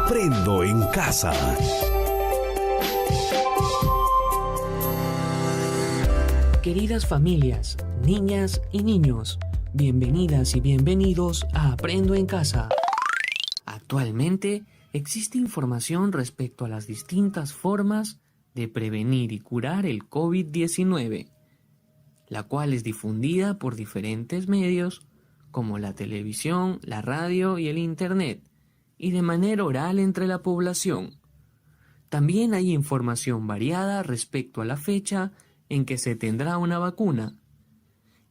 Aprendo en casa. Queridas familias, niñas y niños, bienvenidas y bienvenidos a Aprendo en Casa. Actualmente existe información respecto a las distintas formas de prevenir y curar el COVID-19, la cual es difundida por diferentes medios como la televisión, la radio y el Internet, y de manera oral entre la población. También hay información variada respecto a la fecha en que se tendrá una vacuna.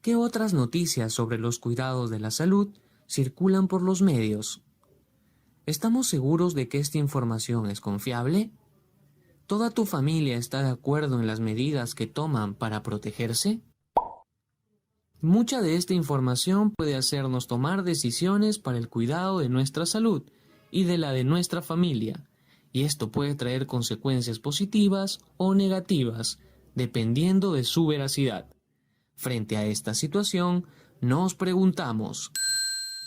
¿Qué otras noticias sobre los cuidados de la salud circulan por los medios? ¿Estamos seguros de que esta información es confiable? ¿Toda tu familia está de acuerdo en las medidas que toman para protegerse? Mucha de esta información puede hacernos tomar decisiones para el cuidado de nuestra salud y de la de nuestra familia, y esto puede traer consecuencias positivas o negativas, dependiendo de su veracidad. Frente a esta situación, nos preguntamos,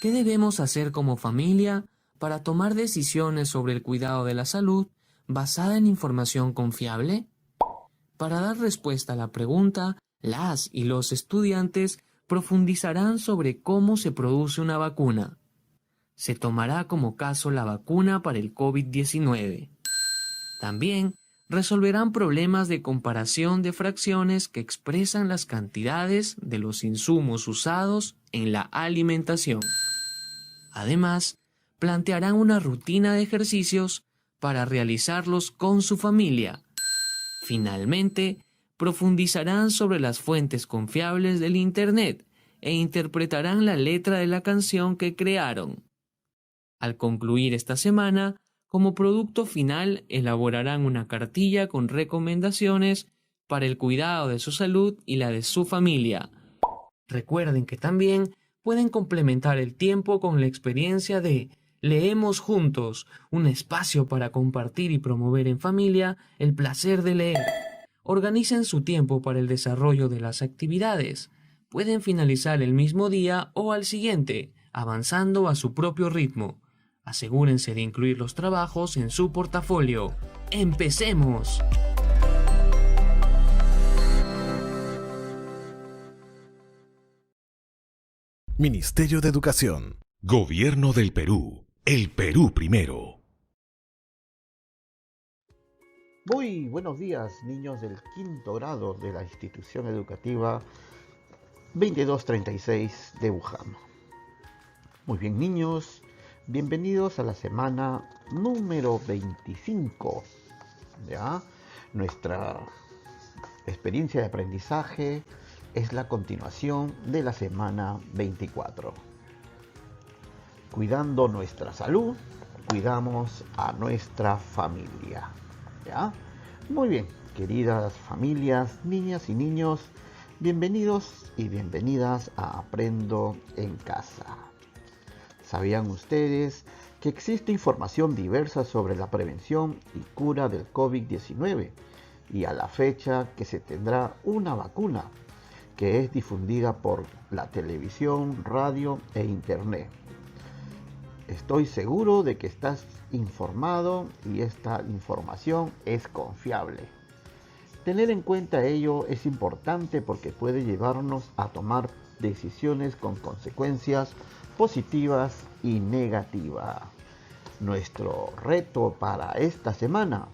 ¿qué debemos hacer como familia para tomar decisiones sobre el cuidado de la salud basada en información confiable? Para dar respuesta a la pregunta, las y los estudiantes profundizarán sobre cómo se produce una vacuna. Se tomará como caso la vacuna para el COVID-19. También resolverán problemas de comparación de fracciones que expresan las cantidades de los insumos usados en la alimentación. Además, plantearán una rutina de ejercicios para realizarlos con su familia. Finalmente, profundizarán sobre las fuentes confiables del Internet e interpretarán la letra de la canción que crearon. Al concluir esta semana, como producto final elaborarán una cartilla con recomendaciones para el cuidado de su salud y la de su familia. Recuerden que también pueden complementar el tiempo con la experiencia de Leemos Juntos, un espacio para compartir y promover en familia el placer de leer. Organicen su tiempo para el desarrollo de las actividades. Pueden finalizar el mismo día o al siguiente, avanzando a su propio ritmo. Asegúrense de incluir los trabajos en su portafolio. ¡Empecemos! Ministerio de Educación. Gobierno del Perú. El Perú primero. Muy buenos días, niños del quinto grado de la institución educativa 2236 de Wuhan. Muy bien, niños, bienvenidos a la semana número 25. ¿Ya? Nuestra experiencia de aprendizaje es la continuación de la semana 24. Cuidando nuestra salud, cuidamos a nuestra familia. ¿Ya? Muy bien, queridas familias, niñas y niños, bienvenidos y bienvenidas a Aprendo en Casa. ¿Sabían ustedes que existe información diversa sobre la prevención y cura del COVID-19 y a la fecha que se tendrá una vacuna que es difundida por la televisión, radio e internet? Estoy seguro de que estás informado y esta información es confiable. Tener en cuenta ello es importante porque puede llevarnos a tomar decisiones con consecuencias positivas y negativas. Nuestro reto para esta semana: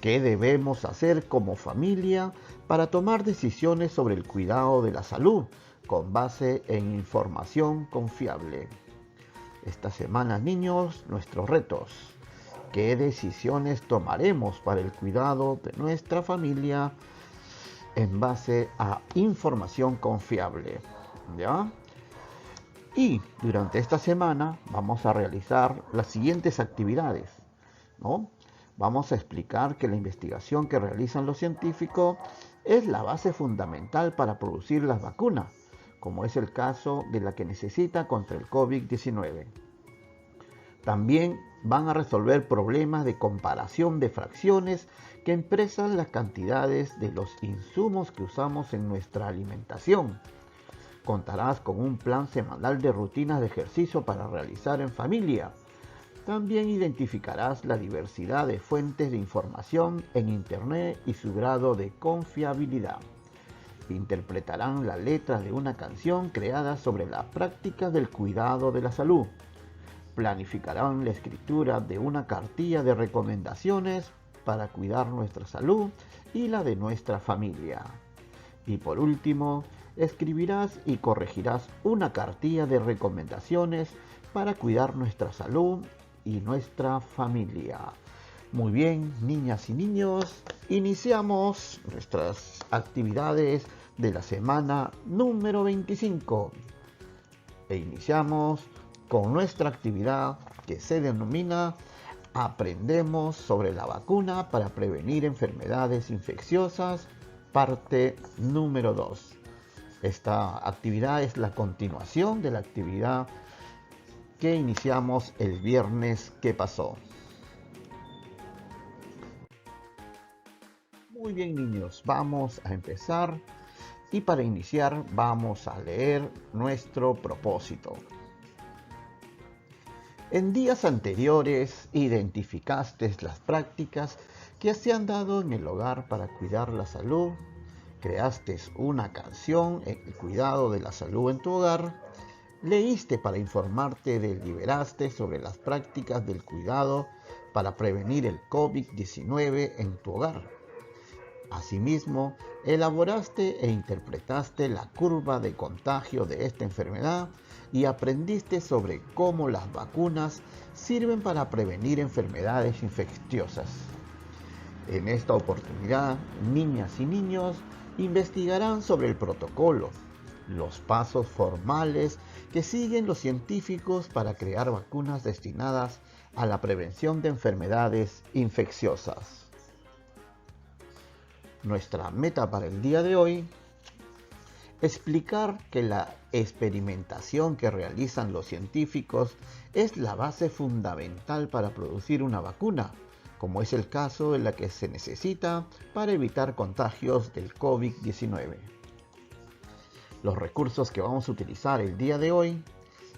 ¿qué debemos hacer como familia para tomar decisiones sobre el cuidado de la salud con base en información confiable? Esta semana, niños, nuestros retos: ¿qué decisiones tomaremos para el cuidado de nuestra familia en base a información confiable? ¿Ya? Y durante esta semana vamos a realizar las siguientes actividades, ¿no? Vamos a explicar que la investigación que realizan los científicos es la base fundamental para producir las vacunas, como es el caso de la que necesita contra el COVID-19. También van a resolver problemas de comparación de fracciones que expresan las cantidades de los insumos que usamos en nuestra alimentación. Contarás con un plan semanal de rutinas de ejercicio para realizar en familia. También identificarás la diversidad de fuentes de información en Internet y su grado de confiabilidad. Interpretarán la letra de una canción creada sobre la práctica del cuidado de la salud. Planificarán la escritura de una cartilla de recomendaciones para cuidar nuestra salud y la de nuestra familia. Y por último, escribirás y corregirás una cartilla de recomendaciones para cuidar nuestra salud y nuestra familia. Muy bien, niñas y niños, iniciamos nuestras actividades de la semana número 25. E iniciamos con nuestra actividad que se denomina Aprendemos sobre la vacuna para prevenir enfermedades infecciosas, parte número 2. Esta actividad es la continuación de la actividad que iniciamos el viernes que pasó. Muy bien, niños, vamos a empezar y para iniciar vamos a leer nuestro propósito. En días anteriores identificaste las prácticas que se han dado en el hogar para cuidar la salud, creaste una canción en el cuidado de la salud en tu hogar, leíste para informarte, deliberaste sobre las prácticas del cuidado para prevenir el COVID-19 en tu hogar. Asimismo, elaboraste e interpretaste la curva de contagio de esta enfermedad y aprendiste sobre cómo las vacunas sirven para prevenir enfermedades infecciosas. En esta oportunidad, niñas y niños investigarán sobre el protocolo, los pasos formales que siguen los científicos para crear vacunas destinadas a la prevención de enfermedades infecciosas. Nuestra meta para el día de hoy: explicar que la experimentación que realizan los científicos es la base fundamental para producir una vacuna, como es el caso en la que se necesita para evitar contagios del COVID-19. Los recursos que vamos a utilizar el día de hoy: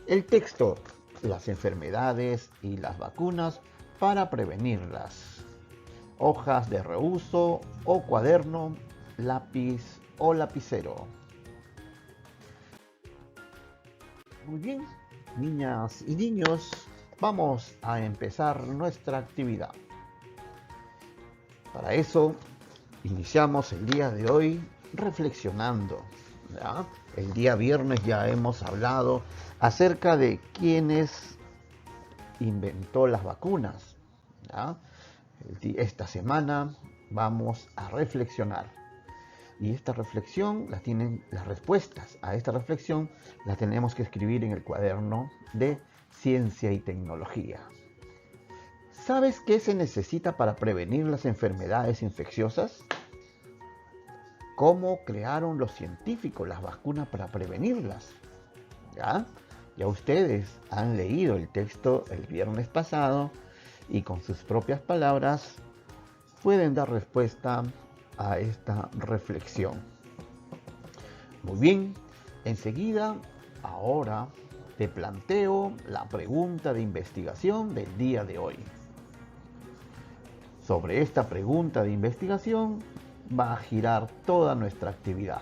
el texto, las enfermedades y las vacunas para prevenirlas, hojas de reuso o cuaderno, lápiz o lapicero. Muy bien, niñas y niños, vamos a empezar nuestra actividad. Para eso, iniciamos el día de hoy reflexionando, ¿ya? El día viernes ya hemos hablado acerca de quiénes inventó las vacunas, ¿ya? Esta semana vamos a reflexionar y esta reflexión las respuestas a esta reflexión las tenemos que escribir en el cuaderno de Ciencia y Tecnología. ¿Sabes qué se necesita para prevenir las enfermedades infecciosas? ¿Cómo crearon los científicos las vacunas para prevenirlas? Ya ustedes han leído el texto el viernes pasado y con sus propias palabras pueden dar respuesta a esta reflexión. Muy bien, enseguida, ahora te planteo la pregunta de investigación del día de hoy. Sobre esta pregunta de investigación va a girar toda nuestra actividad.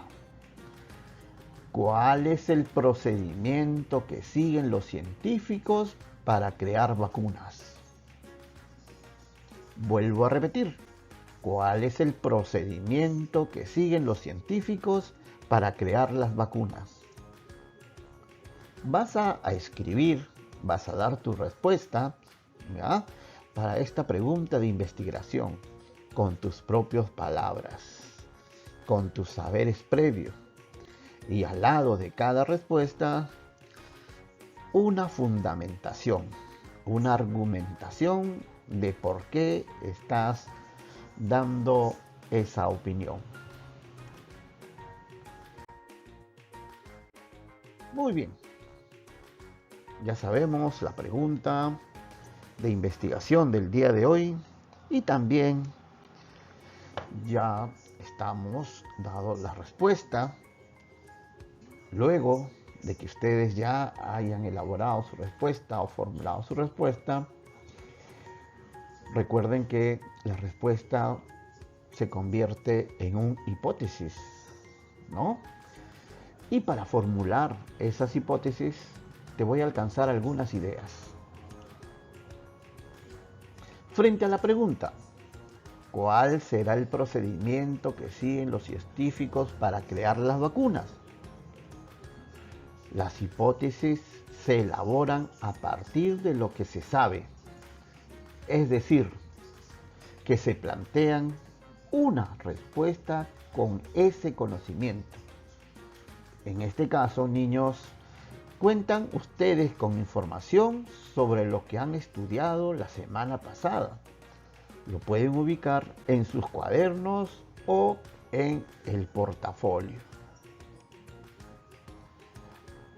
¿Cuál es el procedimiento que siguen los científicos para crear vacunas? Vuelvo a repetir, ¿cuál es el procedimiento que siguen los científicos para crear las vacunas? Vas a escribir, vas a dar tu respuesta, ¿ya?, para esta pregunta de investigación con tus propias palabras, con tus saberes previos. Y al lado de cada respuesta, una fundamentación, una argumentación de por qué estás dando esa opinión. Muy bien. Ya sabemos la pregunta de investigación del día de hoy y también ya estamos dado la respuesta. Luego de que ustedes ya hayan elaborado su respuesta o formulado su respuesta, Recuerden que la respuesta se convierte en una hipótesis, ¿no? Y para formular esas hipótesis, te voy a alcanzar algunas ideas. Frente a la pregunta, ¿cuál será el procedimiento que siguen los científicos para crear las vacunas? Las hipótesis se elaboran a partir de lo que se sabe, es decir, que se plantean una respuesta con ese conocimiento. En este caso, niños, cuentan ustedes con información sobre lo que han estudiado la semana pasada. Lo pueden ubicar en sus cuadernos o en el portafolio.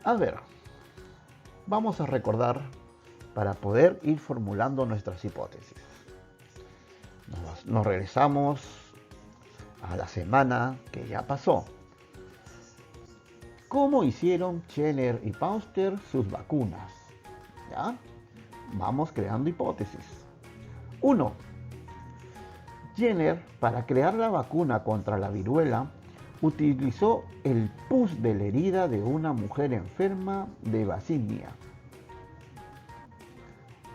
A ver, vamos a recordar para poder ir formulando nuestras hipótesis. Nos regresamos a la semana que ya pasó. ¿Cómo hicieron Jenner y Pauster sus vacunas? ¿Ya? Vamos creando hipótesis. 1. Jenner, para crear la vacuna contra la viruela, utilizó el pus de la herida de una mujer enferma de vaccinia.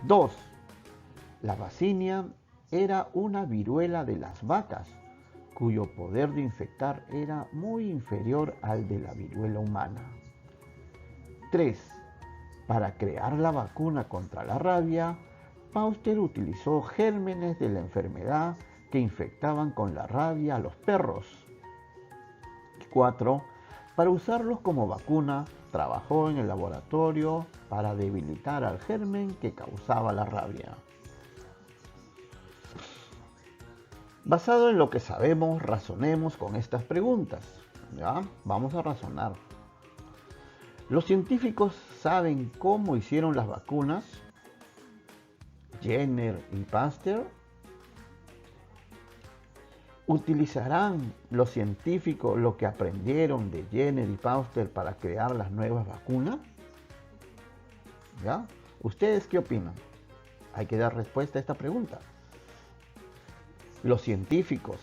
2. La vaccinia era una viruela de las vacas, cuyo poder de infectar era muy inferior al de la viruela humana. 3. Para crear la vacuna contra la rabia, Pauster utilizó gérmenes de la enfermedad que infectaban con la rabia a los perros. 4. Para usarlos como vacuna, trabajó en el laboratorio para debilitar al germen que causaba la rabia. Basado en lo que sabemos, razonemos con estas preguntas. ¿Ya? Vamos a razonar. ¿Los científicos saben cómo hicieron las vacunas? Jenner y Pasteur. ¿Utilizarán los científicos lo que aprendieron de Jenner y Pasteur para crear las nuevas vacunas? ¿Ya? ¿Ustedes qué opinan? Hay que dar respuesta a esta pregunta. ¿Los científicos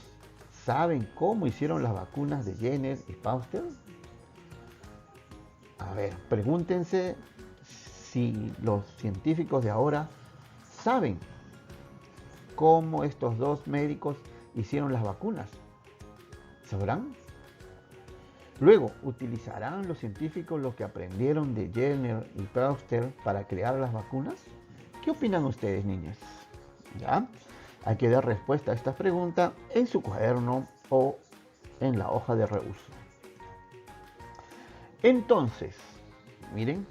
saben cómo hicieron las vacunas de Jenner y Pasteur? A ver, pregúntense si los científicos de ahora saben cómo estos dos médicos hicieron las vacunas. ¿Sabrán? Luego, ¿utilizarán los científicos lo que aprendieron de Jenner y Pasteur para crear las vacunas? ¿Qué opinan ustedes, niños? ¿Ya? Hay que dar respuesta a esta pregunta en su cuaderno o en la hoja de reuso. Entonces, miren,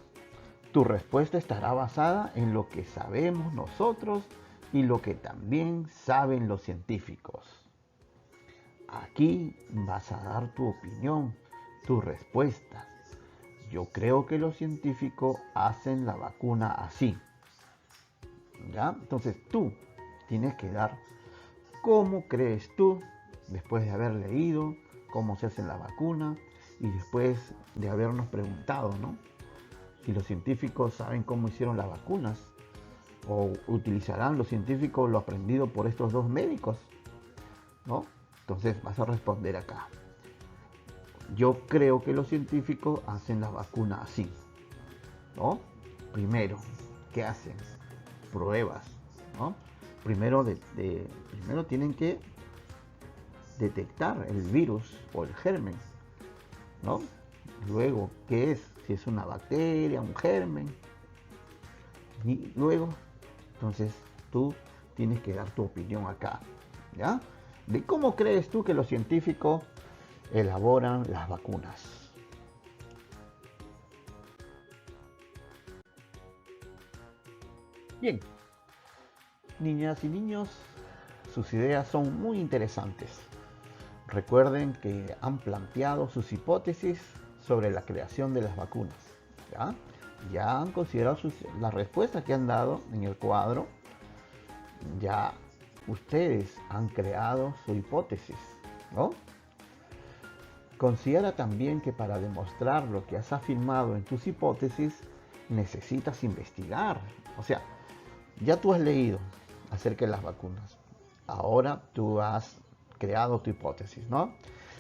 tu respuesta estará basada en lo que sabemos nosotros y lo que también saben los científicos. Aquí vas a dar tu opinión, tu respuesta. Yo creo que los científicos hacen la vacuna así. ¿Ya? Entonces tú tienes que dar cómo crees tú, después de haber leído cómo se hace la vacuna y después de habernos preguntado, ¿no? Si los científicos saben cómo hicieron las vacunas o utilizarán los científicos lo aprendido por estos dos médicos, ¿no? Entonces vas a responder acá. Yo creo que los científicos hacen la vacuna así, ¿no? Primero, ¿qué hacen? Pruebas, ¿no? Primero tienen que detectar el virus o el germen, ¿no? Luego, ¿qué es? Si es una bacteria, un germen. Y luego, entonces, tú tienes que dar tu opinión acá, ¿ya? De cómo crees tú que los científicos elaboran las vacunas. Bien, niñas y niños, sus ideas son muy interesantes. Recuerden que han planteado sus hipótesis sobre la creación de las vacunas. Ya han considerado las respuestas que han dado en el cuadro. Ya ustedes han creado su hipótesis, ¿no? Considera también que para demostrar lo que has afirmado en tus hipótesis necesitas investigar. O sea, ya tú has leído, acerca de las vacunas. Ahora tú has creado tu hipótesis, ¿no?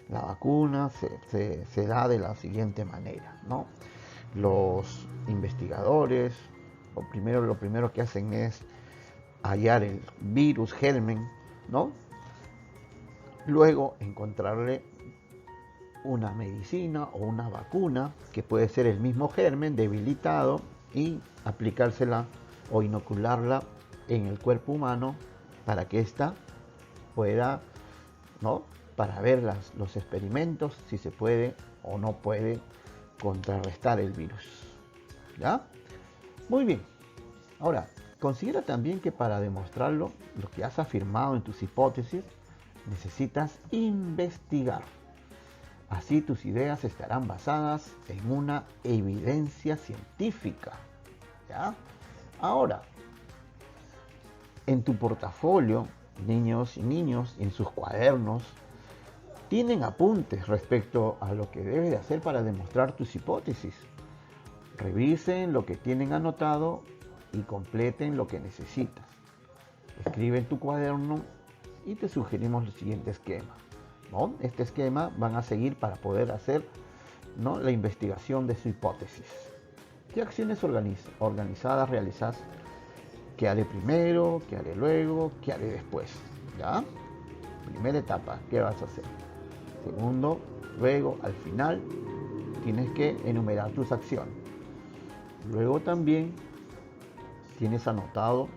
La vacuna se da de la siguiente manera, ¿no? Los investigadores, lo primero que hacen es hallar el virus, germen, ¿no? Luego encontrarle una medicina o una vacuna que puede ser el mismo germen debilitado y aplicársela o inocularla en el cuerpo humano para que ésta pueda, ¿no? Para ver los experimentos si se puede o no puede contrarrestar el virus. ¿Ya? Muy bien. Ahora, considera también que para demostrarlo, lo que has afirmado en tus hipótesis, necesitas investigar. Así tus ideas estarán basadas en una evidencia científica. ¿Ya? Ahora, en tu portafolio, niños y niños, en sus cuadernos, tienen apuntes respecto a lo que debes de hacer para demostrar tus hipótesis. Revisen lo que tienen anotado y completen lo que necesitas. Escribe en tu cuaderno y te sugerimos el siguiente esquema, ¿no? Este esquema van a seguir para poder hacer, ¿no?, la investigación de su hipótesis. ¿Qué acciones organizadas realizas? ¿Qué haré primero? ¿Qué haré luego? ¿Qué haré después? ¿Ya? Primera etapa, ¿qué vas a hacer? Segundo, luego, al final, tienes que enumerar tus acciones. Luego también tienes anotado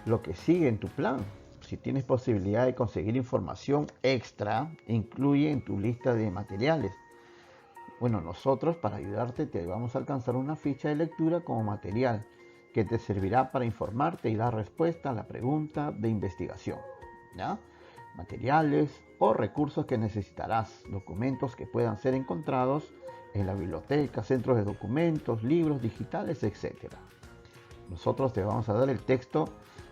lo que sigue en tu plan. Si tienes posibilidad de conseguir información extra, incluye en tu lista de materiales. Bueno, nosotros para ayudarte te vamos a alcanzar una ficha de lectura como material que te servirá para informarte y dar respuesta a la pregunta de investigación, ¿ya? Materiales o recursos que necesitarás, documentos que puedan ser encontrados en la biblioteca, centros de documentos, libros digitales, etc. Nosotros te vamos a dar el texto,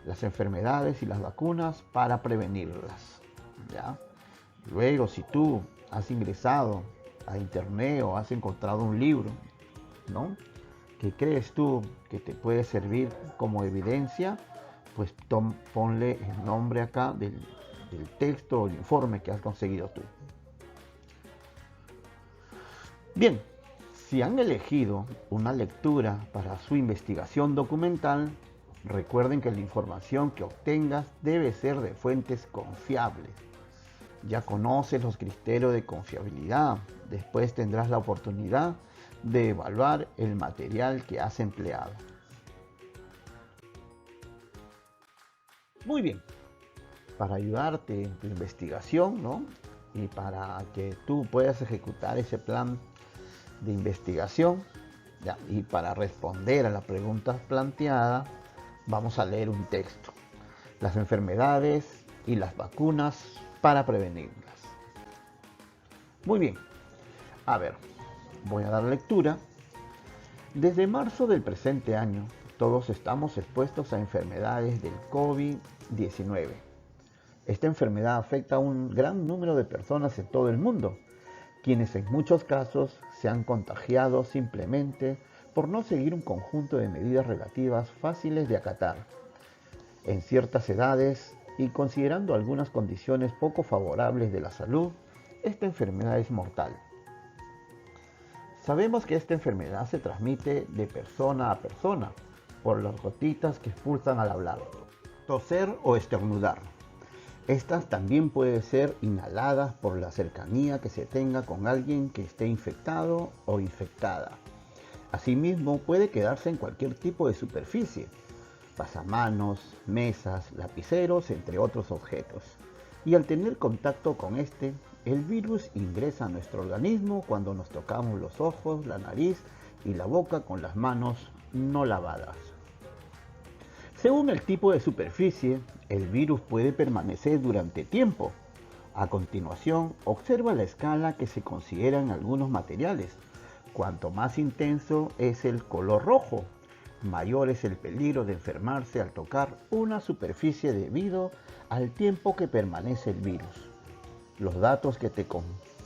las enfermedades y las vacunas para prevenirlas, ¿ya? Luego, si tú has ingresado a internet o has encontrado un libro, ¿no?, que crees tú que te puede servir como evidencia, pues ponle el nombre acá del texto o el informe que has conseguido tú. Bien, si han elegido una lectura para su investigación documental, recuerden que la información que obtengas debe ser de fuentes confiables. Ya conoces los criterios de confiabilidad. Después tendrás la oportunidad de evaluar el material que has empleado. Muy bien. Para ayudarte en tu investigación, ¿no?, y para que tú puedas ejecutar ese plan de investigación, ¿ya?, y para responder a las preguntas planteadas, vamos a leer un texto. Las enfermedades y las vacunas para prevenirlas. Muy bien. A ver, voy a dar lectura. Desde marzo del presente año, todos estamos expuestos a enfermedades del COVID-19. Esta enfermedad afecta a un gran número de personas en todo el mundo, quienes en muchos casos se han contagiado simplemente por no seguir un conjunto de medidas relativas fáciles de acatar. En ciertas edades y considerando algunas condiciones poco favorables de la salud, esta enfermedad es mortal. Sabemos que esta enfermedad se transmite de persona a persona por las gotitas que expulsan al hablar, toser o estornudar. Estas también pueden ser inhaladas por la cercanía que se tenga con alguien que esté infectado o infectada. Asimismo, puede quedarse en cualquier tipo de superficie, pasamanos, mesas, lapiceros, entre otros objetos. Y al tener contacto con este, el virus ingresa a nuestro organismo cuando nos tocamos los ojos, la nariz y la boca con las manos no lavadas. Según el tipo de superficie, el virus puede permanecer durante tiempo. A continuación, observa la escala que se considera en algunos materiales. Cuanto más intenso es el color rojo, mayor es el peligro de enfermarse al tocar una superficie debido al tiempo que permanece el virus. Los datos que te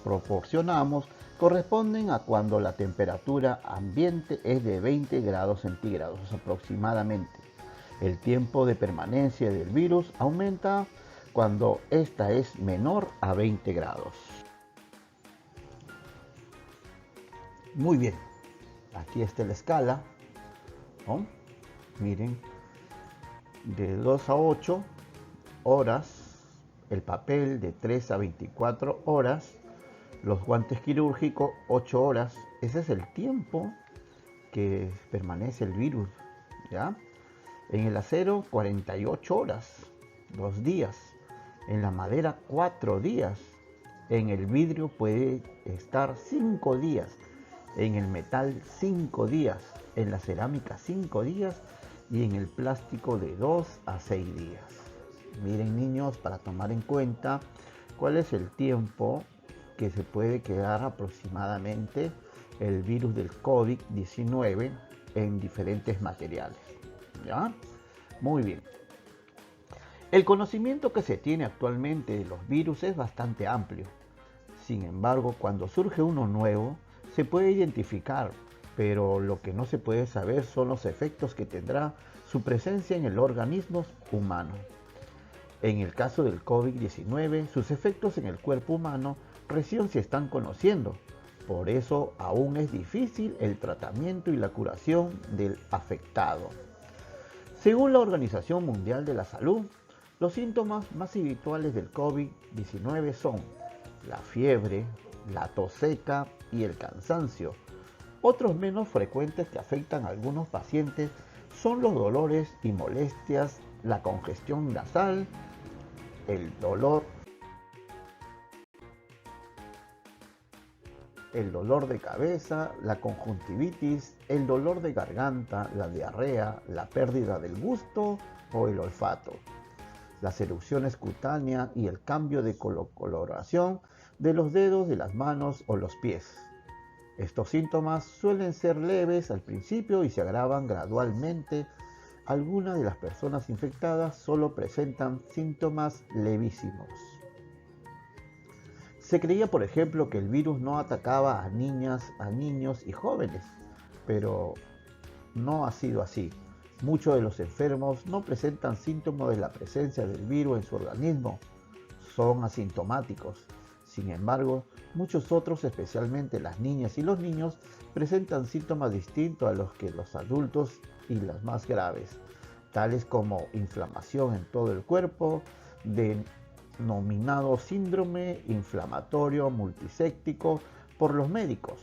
proporcionamos corresponden a cuando la temperatura ambiente es de 20 grados centígrados aproximadamente El tiempo de permanencia del virus aumenta cuando ésta es menor a 20 grados. Muy bien, aquí está la escala, ¿no? Miren, de 2 a 8 horas, el papel de 3 a 24 horas, los guantes quirúrgicos 8 horas. Ese es el tiempo que permanece el virus, ¿ya? En el acero 48 horas, 2 días. En la madera 4 días. En el vidrio puede estar 5 días. En el metal 5 días. En la cerámica 5 días. Y en el plástico de 2 a 6 días. Miren, niños, para tomar en cuenta cuál es el tiempo que se puede quedar aproximadamente el virus del COVID-19 en diferentes materiales. ¿Ya? Muy bien. El conocimiento que se tiene actualmente de los virus es bastante amplio. Sin embargo, cuando surge uno nuevo, se puede identificar, pero lo que no se puede saber son los efectos que tendrá su presencia en el organismo humano. En el caso del COVID-19, sus efectos en el cuerpo humano recién se están conociendo. Por eso aún es difícil el tratamiento y la curación del afectado. Según la Organización Mundial de la Salud, los síntomas más habituales del COVID-19 son la fiebre, la tos seca y el cansancio. Otros menos frecuentes que afectan a algunos pacientes son los dolores y molestias, la congestión nasal, el dolor de cabeza, la conjuntivitis, el dolor de garganta, la diarrea, la pérdida del gusto o el olfato, las erupciones cutáneas y el cambio de coloración de los dedos de las manos o los pies. Estos síntomas suelen ser leves al principio y se agravan gradualmente. Algunas de las personas infectadas solo presentan síntomas levísimos. Se creía, por ejemplo, que el virus no atacaba a niñas, a niños y jóvenes, pero no ha sido así. Muchos de los enfermos no presentan síntomas de la presencia del virus en su organismo, son asintomáticos. Sin embargo, muchos otros, especialmente las niñas y los niños, presentan síntomas distintos a los que los adultos y las más graves, tales como inflamación en todo el cuerpo, denominado síndrome inflamatorio multiséptico por los médicos.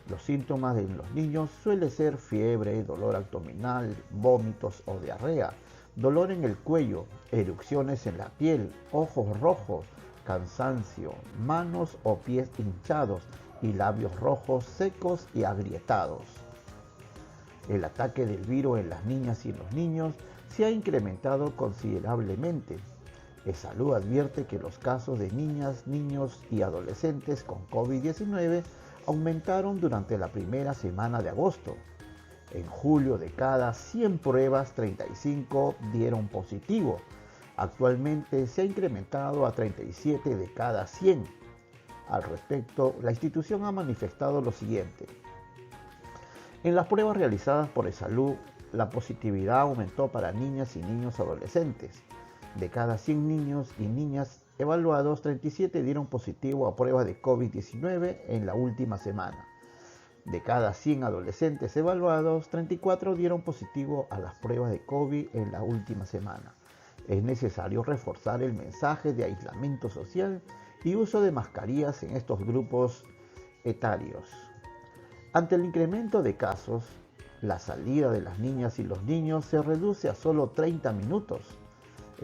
Los síntomas de los niños suelen ser fiebre, dolor abdominal, vómitos o diarrea, dolor en el cuello, erupciones en la piel, ojos rojos, cansancio, manos o pies hinchados y labios rojos secos y agrietados. El ataque del virus en las niñas y los niños se ha incrementado considerablemente. Salud advierte que los casos de niñas, niños y adolescentes con COVID-19 aumentaron durante la primera semana de agosto. En julio, de cada 100 pruebas, 35 dieron positivo. Actualmente se ha incrementado a 37 de cada 100. Al respecto, la institución ha manifestado lo siguiente. En las pruebas realizadas por Salud, la positividad aumentó para niñas y niños adolescentes. De cada 100 niños y niñas evaluados, 37 dieron positivo a pruebas de COVID-19 en la última semana. De cada 100 adolescentes evaluados, 34 dieron positivo a las pruebas de COVID en la última semana. Es necesario reforzar el mensaje de aislamiento social y uso de mascarillas en estos grupos etarios. Ante el incremento de casos, la salida de las niñas y los niños se reduce a solo 30 minutos.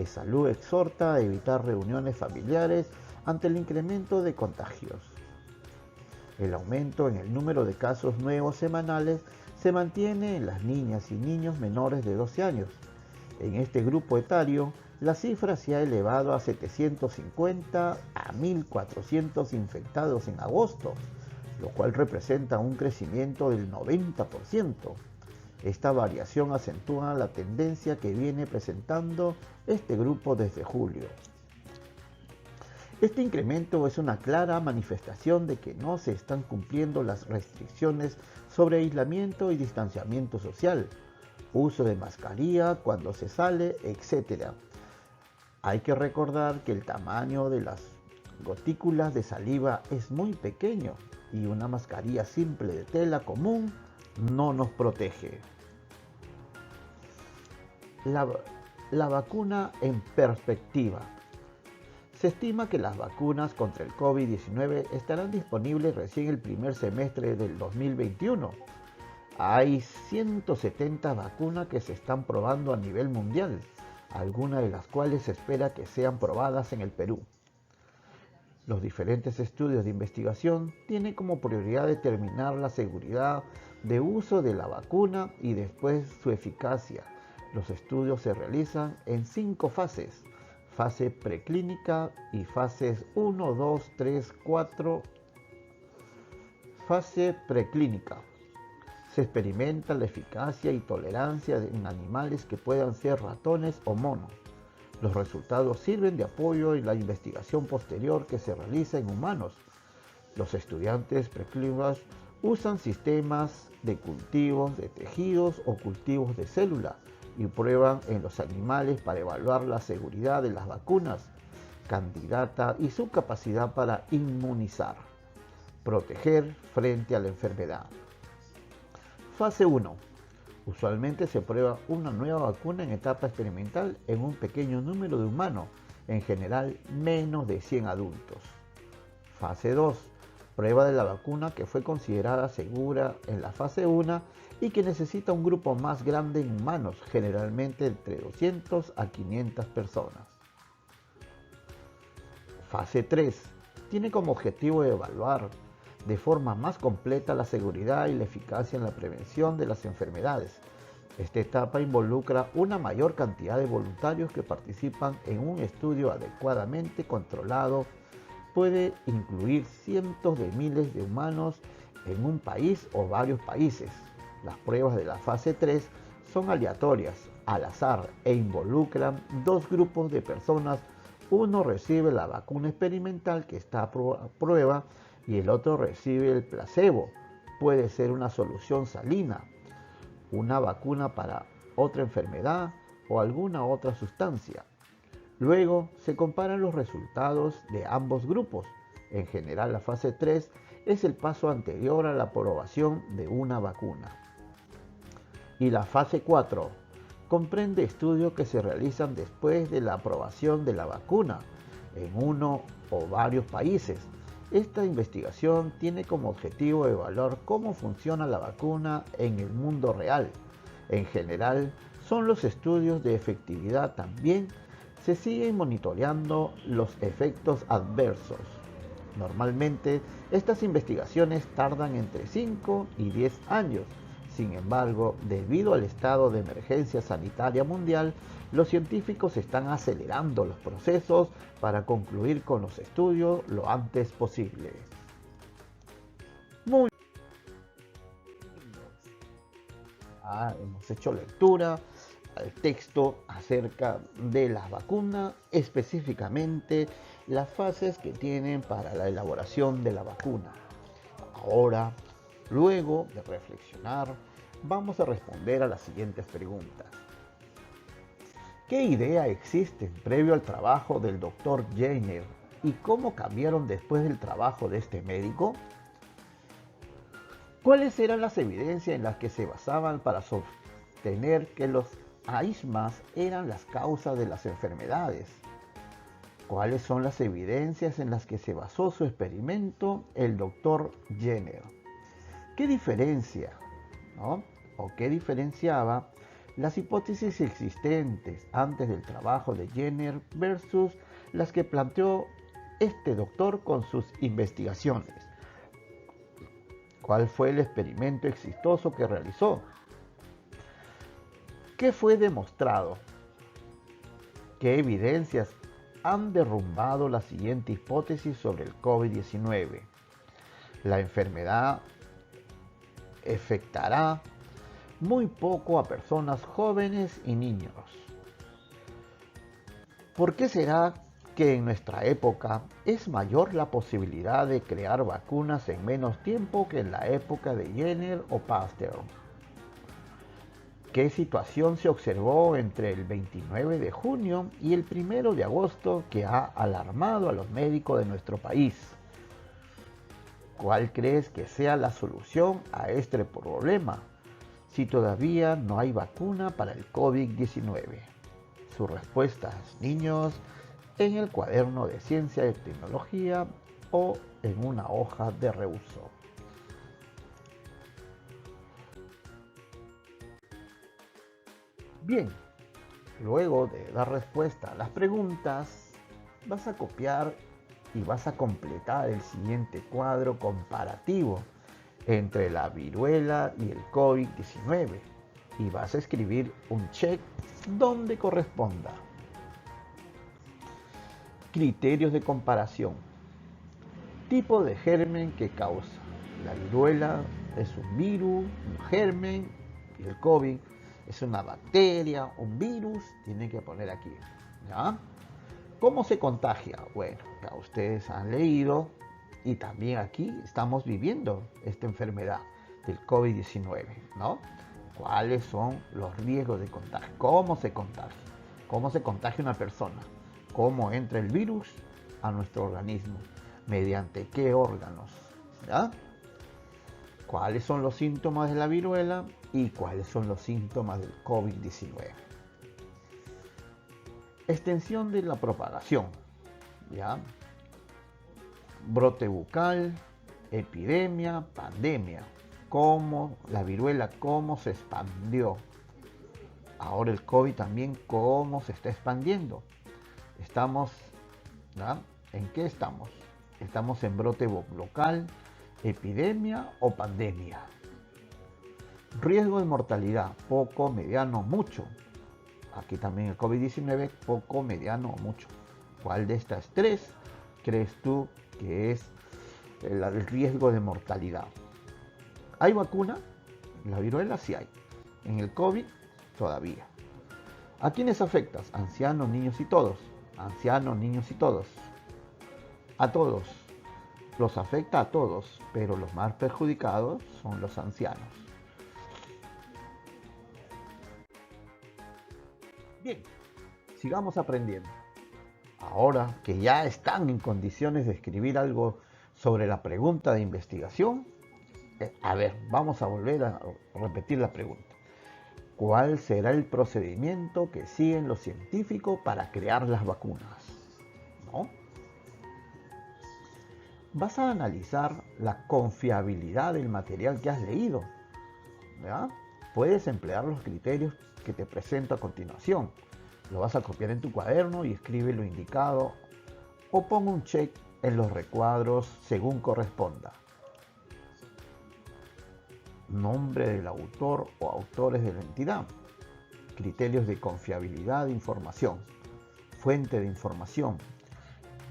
Salud exhorta a evitar reuniones familiares ante el incremento de contagios. El aumento en el número de casos nuevos semanales se mantiene en las niñas y niños menores de 12 años. En este grupo etario, la cifra se ha elevado a 750 a 1.400 infectados en agosto, lo cual representa un crecimiento del 90%. Esta variación acentúa la tendencia que viene presentando este grupo desde julio. Este incremento es una clara manifestación de que no se están cumpliendo las restricciones sobre aislamiento y distanciamiento social. uso de mascarilla cuando se sale, etc. Hay que recordar que el tamaño de las gotículas de saliva es muy pequeño y una mascarilla simple de tela común no nos protege. La vacuna en perspectiva. Se estima que las vacunas contra el COVID-19 estarán disponibles recién el primer semestre del 2021. Hay 170 vacunas que se están probando a nivel mundial, algunas de las cuales se espera que sean probadas en el Perú. Los diferentes estudios de investigación tienen como prioridad determinar la seguridad de uso de la vacuna y después su eficacia. Los estudios se realizan en 5 fases: fase preclínica y fases 1, 2, 3, 4. Fase preclínica. Se experimenta la eficacia y tolerancia en animales que puedan ser ratones o monos. Los resultados sirven de apoyo en la investigación posterior que se realiza en humanos. Los estudiantes preclínicos usan sistemas de cultivos de tejidos o cultivos de células y prueban en los animales para evaluar la seguridad de las vacunas candidatas y su capacidad para inmunizar, proteger frente a la enfermedad. Fase 1. Usualmente se prueba una nueva vacuna en etapa experimental en un pequeño número de humanos, en general menos de 100 adultos. Fase 2. Prueba de la vacuna que fue considerada segura en la fase 1 y que necesita un grupo más grande en humanos, generalmente entre 200 a 500 personas. Fase 3. Tiene como objetivo evaluar de forma más completa la seguridad y la eficacia en la prevención de las enfermedades. Esta etapa involucra una mayor cantidad de voluntarios que participan en un estudio adecuadamente controlado. Puede incluir cientos de miles de humanos en un país o varios países. Las pruebas de la fase 3 son aleatorias, al azar, e involucran 2 grupos de personas. Uno recibe la vacuna experimental que está a prueba y el otro recibe el placebo. Puede ser una solución salina, una vacuna para otra enfermedad o alguna otra sustancia. Luego se comparan los resultados de ambos grupos. En general, la fase 3 es el paso anterior a la aprobación de una vacuna. Y la fase 4 comprende estudios que se realizan después de la aprobación de la vacuna en uno o varios países. Esta investigación tiene como objetivo evaluar cómo funciona la vacuna en el mundo real. En general, son los estudios de efectividad. También se siguen monitoreando los efectos adversos. Normalmente, estas investigaciones tardan entre 5 y 10 años. Sin embargo, debido al estado de emergencia sanitaria mundial, los científicos están acelerando los procesos para concluir con los estudios lo antes posible. Muy bien. Hemos hecho lectura al texto acerca de las vacunas, específicamente las fases que tienen para la elaboración de la vacuna. Ahora, luego de reflexionar, vamos a responder a las siguientes preguntas. ¿Qué idea existe previo al trabajo del Dr. Jenner y cómo cambiaron después del trabajo de este médico? ¿Cuáles eran las evidencias en las que se basaban para sostener que los aismas eran las causas de las enfermedades? ¿Cuáles son las evidencias en las que se basó su experimento el Dr. Jenner? ¿Qué diferencia, o qué diferenciaba las hipótesis existentes antes del trabajo de Jenner versus las que planteó este doctor con sus investigaciones? ¿Cuál fue el experimento exitoso que realizó? ¿Qué fue demostrado? ¿Qué evidencias han derrumbado la siguiente hipótesis sobre el COVID-19? La enfermedad afectará muy poco a personas jóvenes y niños. ¿Por qué será que en nuestra época es mayor la posibilidad de crear vacunas en menos tiempo que en la época de Jenner o Pasteur? ¿Qué situación se observó entre el 29 de junio y el 1 de agosto que ha alarmado a los médicos de nuestro país? ¿Cuál crees que sea la solución a este problema si todavía no hay vacuna para el COVID-19? Sus respuestas, niños, en el cuaderno de ciencia y tecnología o en una hoja de reuso. Bien, luego de dar respuesta a las preguntas, vas a copiar y vas a completar el siguiente cuadro comparativo entre la viruela y el COVID-19 y vas a escribir un check donde corresponda. Criterios de comparación. Tipo de germen que causa. La viruela es un virus, un germen, y el COVID es una bacteria, un virus, tienen que poner aquí, ¿ya? ¿Cómo se contagia? Bueno, ya ustedes han leído y también aquí estamos viviendo esta enfermedad del COVID-19, ¿no? ¿Cuáles son los riesgos de contagio? ¿Cómo se contagia? ¿Cómo se contagia una persona? ¿Cómo entra el virus a nuestro organismo? ¿Mediante qué órganos? ¿Ya? ¿Cuáles son los síntomas de la viruela y cuáles son los síntomas del COVID-19? Extensión de la propagación, ¿ya? Brote bucal, epidemia, pandemia. ¿Cómo la viruela, cómo se expandió? Ahora el COVID también, ¿cómo se está expandiendo? Estamos, ¿ya? ¿En qué estamos? Estamos en brote local, epidemia o pandemia. Riesgo de mortalidad, poco, mediano, mucho. Aquí también el COVID-19, poco, mediano o mucho. ¿Cuál de estas tres crees tú que es el riesgo de mortalidad? ¿Hay vacuna? En la viruela sí hay. En el COVID todavía. ¿A quiénes afectas? Ancianos, niños y todos. Ancianos, niños y todos. A todos. Los afecta a todos, pero los más perjudicados son los ancianos. Bien, sigamos aprendiendo. Ahora que ya están en condiciones de escribir algo sobre la pregunta de investigación, a ver, vamos a volver a repetir la pregunta. ¿Cuál será el procedimiento que siguen los científicos para crear las vacunas? ¿No? Vas a analizar la confiabilidad del material que has leído, ¿ya? Puedes emplear los criterios que te presento a continuación. Lo vas a copiar en tu cuaderno y escribe lo indicado o pon un check en los recuadros según corresponda. Nombre del autor o autores de la entidad. Criterios de confiabilidad de información. Fuente de información.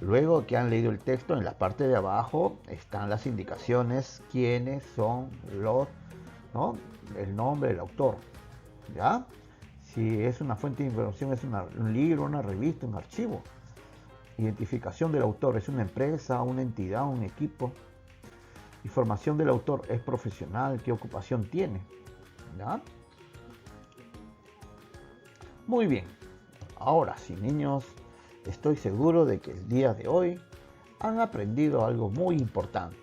Luego que han leído el texto, en la parte de abajo están las indicaciones, quiénes son los, ¿no? El nombre del autor, ¿ya? Si es una fuente de información, es un libro, una revista, un archivo. Identificación del autor, es una empresa, una entidad, un equipo. Información del autor, es profesional, qué ocupación tiene, ¿ya? Muy bien, ahora sí, niños, estoy seguro de que el día de hoy han aprendido algo muy importante.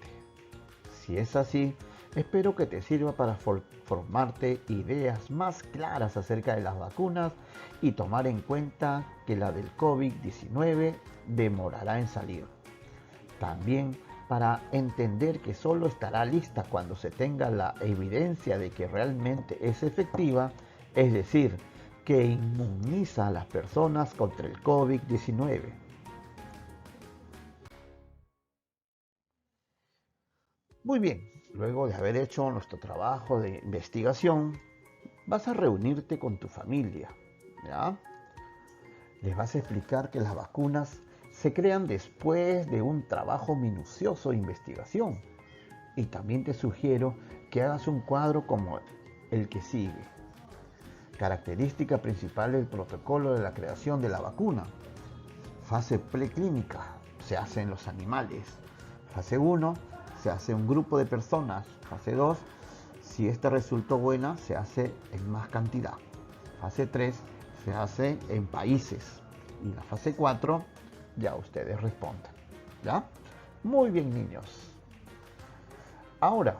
Si es así, espero que te sirva para formarte ideas más claras acerca de las vacunas y tomar en cuenta que la del COVID-19 demorará en salir. También para entender que solo estará lista cuando se tenga la evidencia de que realmente es efectiva, es decir, que inmuniza a las personas contra el COVID-19. Muy bien, luego de haber hecho nuestro trabajo de investigación, vas a reunirte con tu familia, ¿ya? Les vas a explicar que las vacunas se crean después de un trabajo minucioso de investigación. Y también te sugiero que hagas un cuadro como el que sigue. Característica principal del protocolo de la creación de la vacuna. Fase preclínica, se hace en los animales. Fase 1, se hace un grupo de personas. Fase 2, Si esta resultó buena, se hace en más cantidad. Fase 3 se hace en países. Y la fase 4 ya ustedes responden. ¿Ya? Muy bien, niños. Ahora,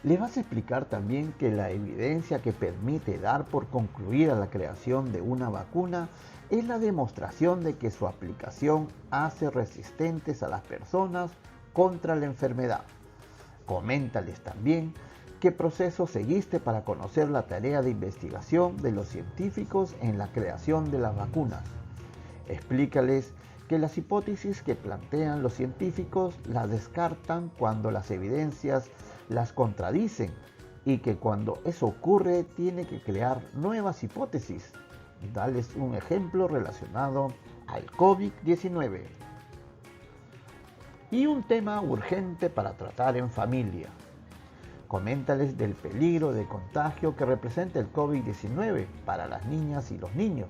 les vas a explicar también que la evidencia que permite dar por concluida la creación de una vacuna es la demostración de que su aplicación hace resistentes a las personas contra la enfermedad. Coméntales también qué proceso seguiste para conocer la tarea de investigación de los científicos en la creación de las vacunas. Explícales que las hipótesis que plantean los científicos las descartan cuando las evidencias las contradicen y que cuando eso ocurre tiene que crear nuevas hipótesis. Dales un ejemplo relacionado al COVID-19. Y un tema urgente para tratar en familia. Coméntales del peligro de contagio que representa el COVID-19 para las niñas y los niños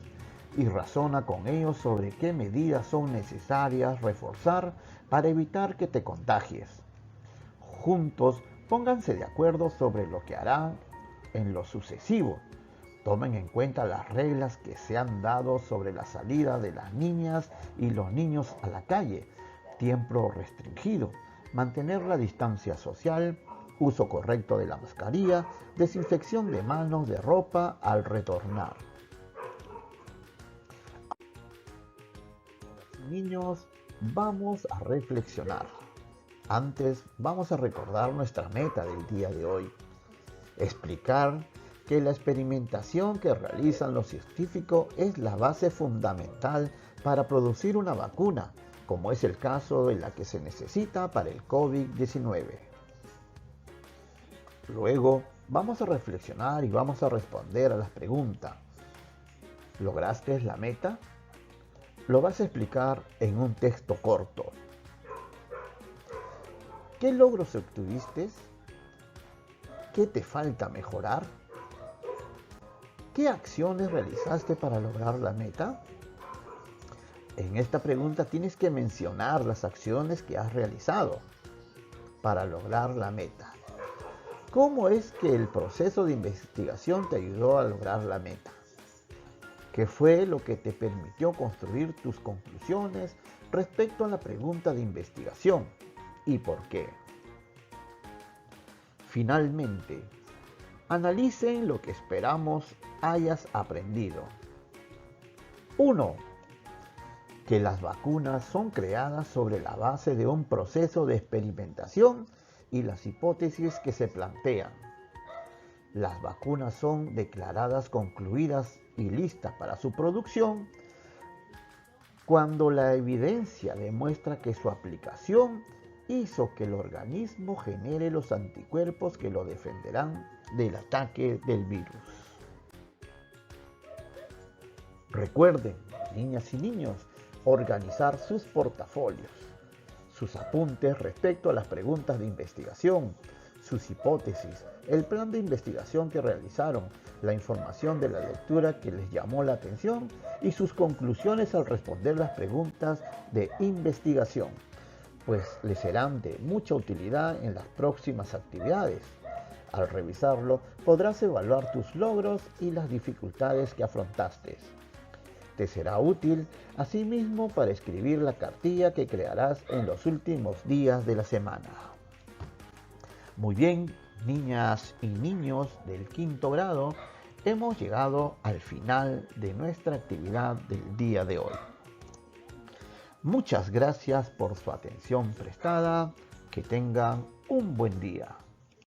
y razona con ellos sobre qué medidas son necesarias reforzar para evitar que te contagies. Juntos, pónganse de acuerdo sobre lo que harán en lo sucesivo. Tomen en cuenta las reglas que se han dado sobre la salida de las niñas y los niños a la calle, tiempo restringido, mantener la distancia social, uso correcto de la mascarilla, desinfección de manos, de ropa al retornar. Niños, vamos a reflexionar. Antes, vamos a recordar nuestra meta del día de hoy. Explicar que la experimentación que realizan los científicos es la base fundamental para producir una vacuna, como es el caso de la que se necesita para el COVID-19. Luego, vamos a reflexionar y vamos a responder a las preguntas. ¿Lograste la meta? Lo vas a explicar en un texto corto. ¿Qué logros obtuviste? ¿Qué te falta mejorar? ¿Qué acciones realizaste para lograr la meta? En esta pregunta tienes que mencionar las acciones que has realizado para lograr la meta. ¿Cómo es que el proceso de investigación te ayudó a lograr la meta? ¿Qué fue lo que te permitió construir tus conclusiones respecto a la pregunta de investigación? ¿Y por qué? Finalmente, analicen lo que esperamos hayas aprendido. 1. Que las vacunas son creadas sobre la base de un proceso de experimentación y las hipótesis que se plantean. Las vacunas son declaradas concluidas y listas para su producción cuando la evidencia demuestra que su aplicación hizo que el organismo genere los anticuerpos que lo defenderán del ataque del virus. Recuerden, niñas y niños, organizar sus portafolios, sus apuntes respecto a las preguntas de investigación, sus hipótesis, el plan de investigación que realizaron, la información de la lectura que les llamó la atención y sus conclusiones al responder las preguntas de investigación, pues les serán de mucha utilidad en las próximas actividades. Al revisarlo, podrás evaluar tus logros y las dificultades que afrontaste. Te será útil, asimismo, para escribir la cartilla que crearás en los últimos días de la semana. Muy bien, niñas y niños del quinto grado, hemos llegado al final de nuestra actividad del día de hoy. Muchas gracias por su atención prestada. Que tengan un buen día.